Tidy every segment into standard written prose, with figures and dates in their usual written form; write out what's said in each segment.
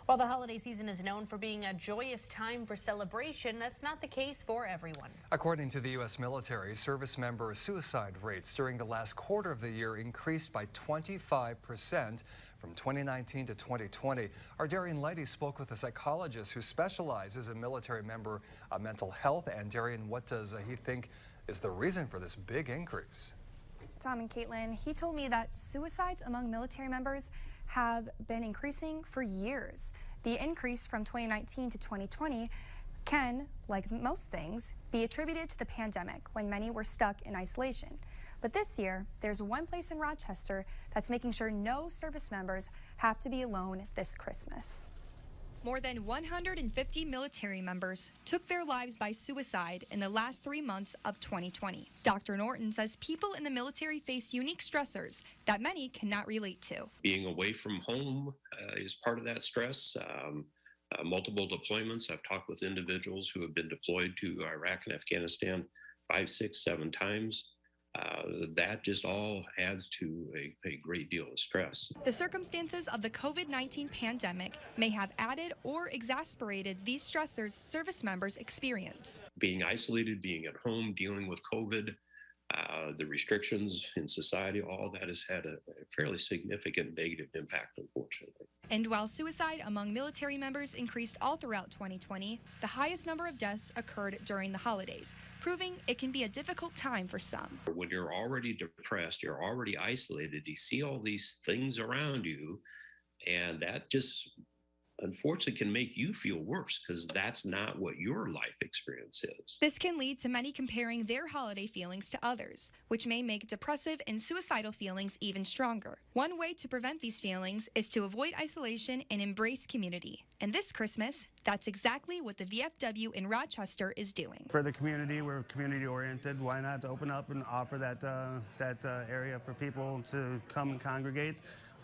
While the holiday season is known for being a joyous time for celebration, that's not the case for everyone. According to the U.S. military, service member suicide rates during the last quarter of the year increased by 25% from 2019 to 2020. Our Darian Leddy spoke with a psychologist who specializes in military member mental health. And Darian, what does he think is the reason for this big increase? Tom and Caitlin, he told me that suicides among military members have been increasing for years. The increase from 2019 to 2020 can, like most things, be attributed to the pandemic when many were stuck in isolation. But this year, there's one place in Rochester that's making sure no service members have to be alone this Christmas. More than 150 military members took their lives by suicide in the last 3 months of 2020. Dr. Norton says people in the military face unique stressors that many cannot relate to. Being away from home is part of that stress. Multiple deployments. I've talked with individuals who have been deployed to Iraq and Afghanistan 5, 6, 7 times. That just all adds to a great deal of stress. The circumstances of the COVID-19 pandemic may have added or exacerbated these stressors service members experience. Being isolated, being at home, dealing with COVID, the restrictions in society, all that has had a fairly significant negative impact, unfortunately. And while suicide among military members increased all throughout 2020, the highest number of deaths occurred during the holidays, proving it can be a difficult time for some. When you're already depressed, you're already isolated, you see all these things around you, and that just unfortunately can make you feel worse because that's not what your life experience is. This can lead to many comparing their holiday feelings to others, which may make depressive and suicidal feelings even stronger. One way to prevent these feelings is to avoid isolation and embrace community. And this Christmas, that's exactly what the VFW in Rochester is doing. For the community, we're community oriented. Why not open up and offer that area for people to come and congregate?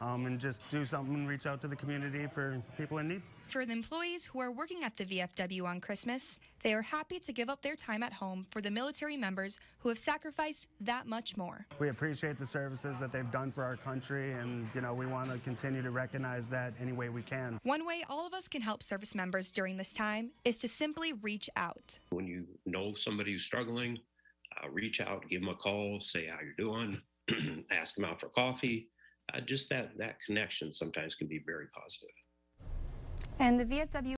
And just do something and reach out to the community for people in need. For the employees who are working at the VFW on Christmas, they are happy to give up their time at home for the military members who have sacrificed that much more. We appreciate the services that they've done for our country, and we want to continue to recognize that any way we can. One way all of us can help service members during this time is to simply reach out. When you know somebody who's struggling, reach out, give them a call, say how you're doing, ask them out for coffee. Just that connection sometimes can be very positive. And the VFW